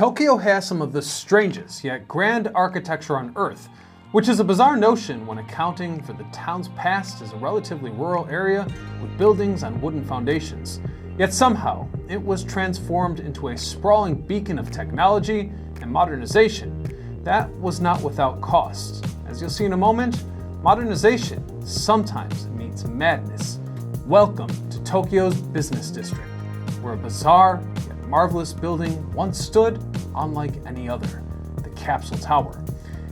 Tokyo has some of the strangest yet grand architecture on Earth, which is a bizarre notion when accounting for the town's past as a relatively rural area with buildings on wooden foundations. Yet somehow, it was transformed into a sprawling beacon of technology and modernization. That was not without cost. As you'll see in a moment, modernization sometimes means madness. Welcome to Tokyo's business district, where a bizarre yet marvelous building once stood unlike any other, the Capsule Tower.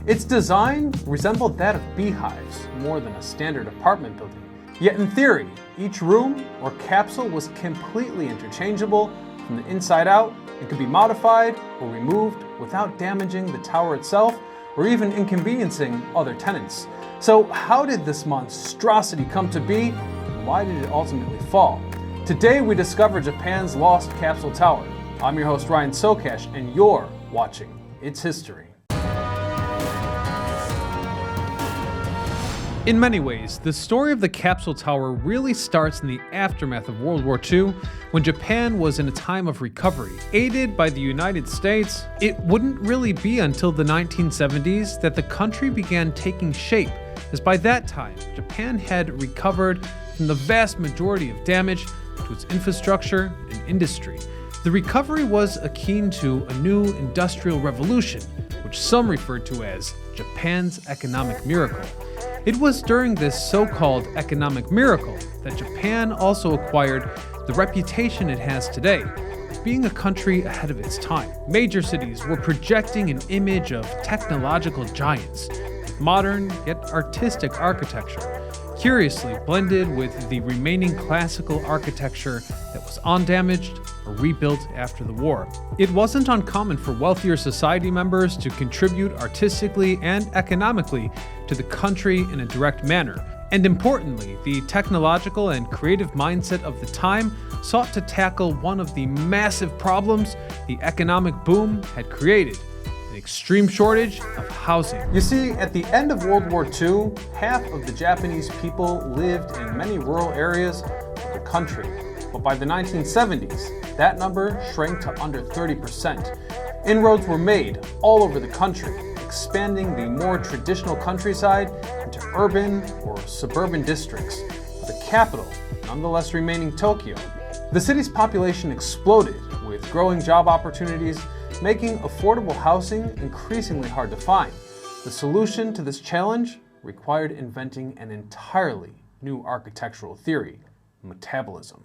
Its design resembled that of beehives more than a standard apartment building. Yet in theory, each room or capsule was completely interchangeable from the inside out and could be modified or removed without damaging the tower itself or even inconveniencing other tenants. So how did this monstrosity come to be, and why did it ultimately fall? Today we discover Japan's lost Capsule Tower. I'm your host Ryan Socash, and you're watching It's History. In many ways, the story of the Capsule Tower really starts in the aftermath of World War II, when Japan was in a time of recovery. Aided by the United States, it wouldn't really be until the 1970s that the country began taking shape, as by that time, Japan had recovered from the vast majority of damage to its infrastructure and industry. The recovery was akin to a new industrial revolution, which some referred to as Japan's economic miracle. It was during this so-called economic miracle that Japan also acquired the reputation it has today as being a country ahead of its time. Major cities were projecting an image of technological giants, with modern yet artistic architecture, curiously blended with the remaining classical architecture that was undamaged or rebuilt after the war. It wasn't uncommon for wealthier society members to contribute artistically and economically to the country in a direct manner. And importantly, the technological and creative mindset of the time sought to tackle one of the massive problems the economic boom had created: an extreme shortage of housing. You see, at the end of World War II, half of the Japanese people lived in many rural areas of the country. But by the 1970s, that number shrank to under 30%. Inroads were made all over the country, expanding the more traditional countryside into urban or suburban districts, with the capital nonetheless remaining Tokyo. The city's population exploded, with growing job opportunities making affordable housing increasingly hard to find. The solution to this challenge required inventing an entirely new architectural theory: metabolism.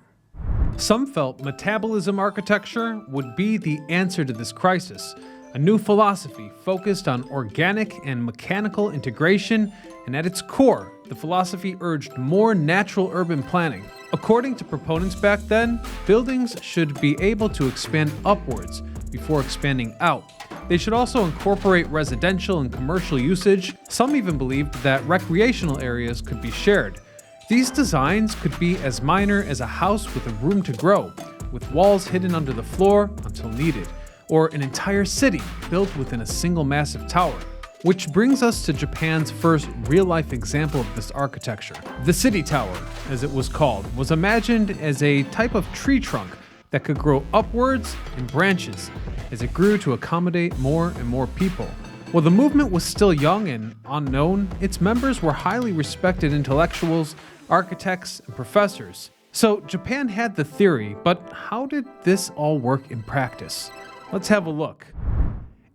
Some felt metabolism architecture would be the answer to this crisis, a new philosophy focused on organic and mechanical integration, and at its core, the philosophy urged more natural urban planning. According to proponents back then, buildings should be able to expand upwards before expanding out. They should also incorporate residential and commercial usage. Some even believed that recreational areas could be shared. These designs could be as minor as a house with a room to grow, with walls hidden under the floor until needed, or an entire city built within a single massive tower. Which brings us to Japan's first real-life example of this architecture. The City Tower, as it was called, was imagined as a type of tree trunk that could grow upwards in branches as it grew to accommodate more and more people. While the movement was still young and unknown, its members were highly respected intellectuals, architects, and professors. So Japan had the theory, but how did this all work in practice? Let's have a look.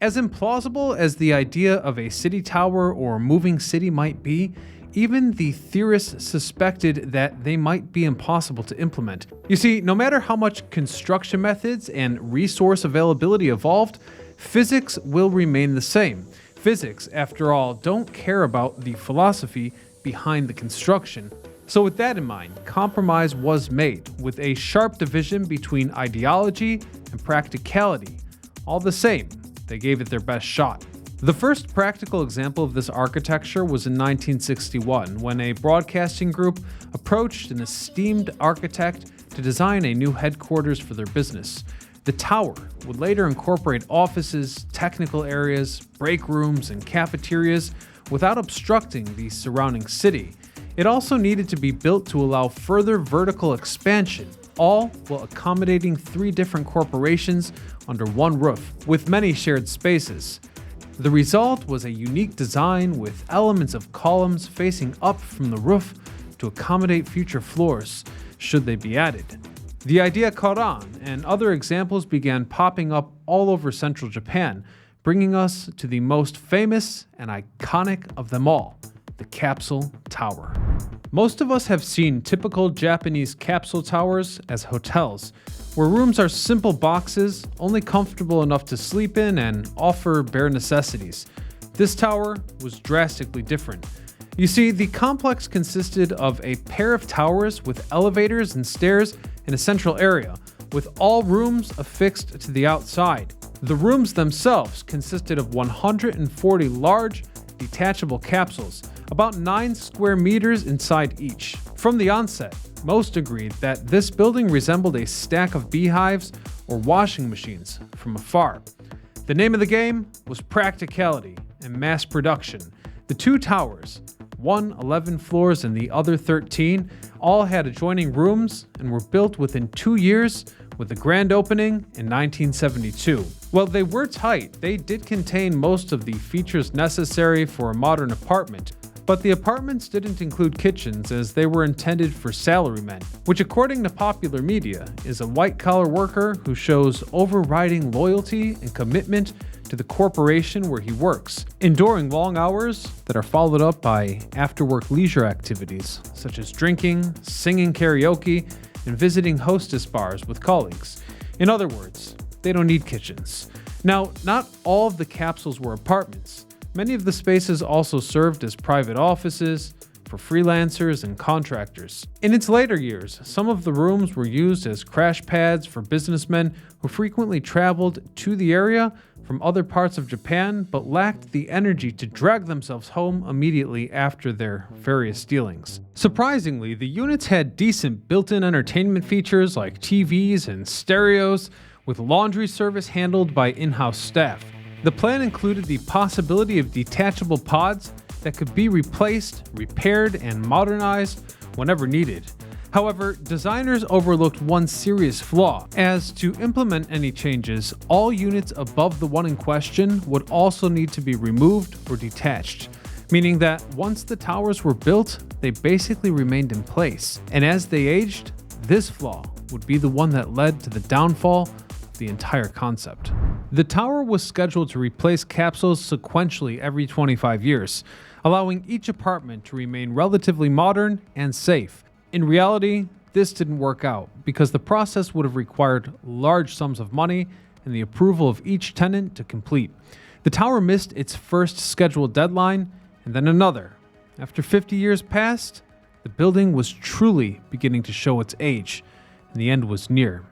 As implausible as the idea of a city tower or moving city might be, even the theorists suspected that they might be impossible to implement. You see, no matter how much construction methods and resource availability evolved, physics will remain the same. Physics, after all, don't care about the philosophy behind the construction. So with that in mind, compromise was made, with a sharp division between ideology and practicality. All the same, they gave it their best shot. The first practical example of this architecture was in 1961, when a broadcasting group approached an esteemed architect to design a new headquarters for their business. The tower would later incorporate offices, technical areas, break rooms, and cafeterias without obstructing the surrounding city. It also needed to be built to allow further vertical expansion, all while accommodating 3 different corporations under one roof, with many shared spaces. The result was a unique design with elements of columns facing up from the roof to accommodate future floors, should they be added. The idea caught on, and other examples began popping up all over central Japan, bringing us to the most famous and iconic of them all, the Capsule Tower. Most of us have seen typical Japanese capsule towers as hotels, where rooms are simple boxes, only comfortable enough to sleep in and offer bare necessities. This tower was drastically different. You see, the complex consisted of a pair of towers with elevators and stairs in a central area, with all rooms affixed to the outside. The rooms themselves consisted of 140 large, detachable capsules, about 9 square meters inside each. From the onset, most agreed that this building resembled a stack of beehives or washing machines from afar. The name of the game was practicality and mass production. The 2 towers, one 11 floors and the other 13, all had adjoining rooms and were built within 2 years, with the grand opening in 1972. While they were tight, they did contain most of the features necessary for a modern apartment, but the apartments didn't include kitchens as they were intended for salarymen, which according to popular media is a white-collar worker who shows overriding loyalty and commitment to the corporation where he works, enduring long hours that are followed up by after-work leisure activities such as drinking, singing karaoke, and visiting hostess bars with colleagues. In other words, they don't need kitchens. Now, not all of the capsules were apartments. Many of the spaces also served as private offices for freelancers and contractors. In its later years, some of the rooms were used as crash pads for businessmen who frequently traveled to the area from other parts of Japan but lacked the energy to drag themselves home immediately after their various dealings. Surprisingly, the units had decent built-in entertainment features like TVs and stereos, with laundry service handled by in-house staff. The plan included the possibility of detachable pods that could be replaced, repaired, and modernized whenever needed. However, designers overlooked one serious flaw. As to implement any changes, all units above the one in question would also need to be removed or detached, meaning that once the towers were built, they basically remained in place. And as they aged, this flaw would be the one that led to the downfall of the entire concept. The tower was scheduled to replace capsules sequentially every 25 years, allowing each apartment to remain relatively modern and safe. In reality, this didn't work out because the process would have required large sums of money and the approval of each tenant to complete. The tower missed its first scheduled deadline and then another. After 50 years passed, the building was truly beginning to show its age, and the end was near.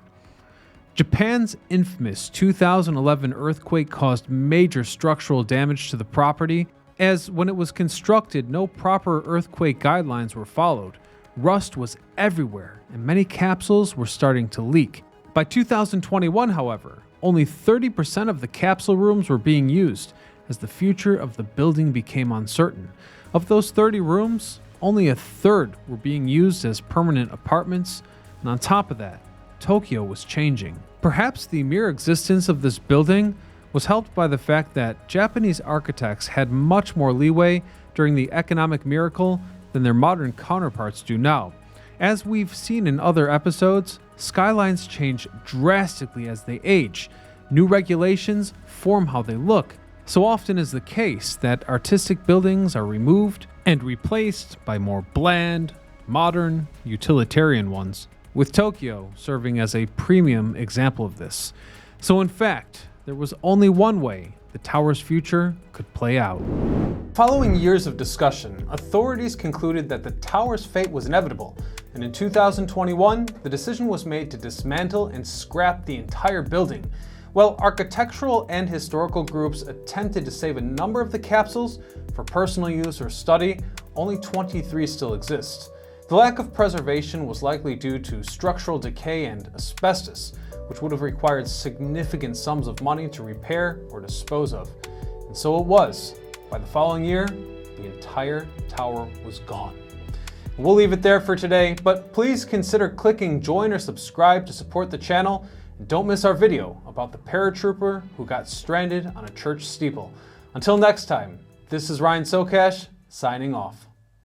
Japan's infamous 2011 earthquake caused major structural damage to the property, as when it was constructed, no proper earthquake guidelines were followed. Rust was everywhere, and many capsules were starting to leak. By 2021, however, only 30% of the capsule rooms were being used, as the future of the building became uncertain. Of those 30 rooms, only a third were being used as permanent apartments, and on top of that, Tokyo was changing. Perhaps the mere existence of this building was helped by the fact that Japanese architects had much more leeway during the economic miracle than their modern counterparts do now. As we've seen in other episodes, skylines change drastically as they age. New regulations form how they look. So often is the case that artistic buildings are removed and replaced by more bland, modern, utilitarian ones, with Tokyo serving as a premium example of this. So in fact, there was only one way the tower's future could play out. Following years of discussion, authorities concluded that the tower's fate was inevitable, and in 2021, the decision was made to dismantle and scrap the entire building. While architectural and historical groups attempted to save a number of the capsules for personal use or study, only 23 still exist. The lack of preservation was likely due to structural decay and asbestos, which would have required significant sums of money to repair or dispose of. And so it was. By the following year, the entire tower was gone. We'll leave it there for today, but please consider clicking join or subscribe to support the channel. And don't miss our video about the paratrooper who got stranded on a church steeple. Until next time, this is Ryan Socash, signing off.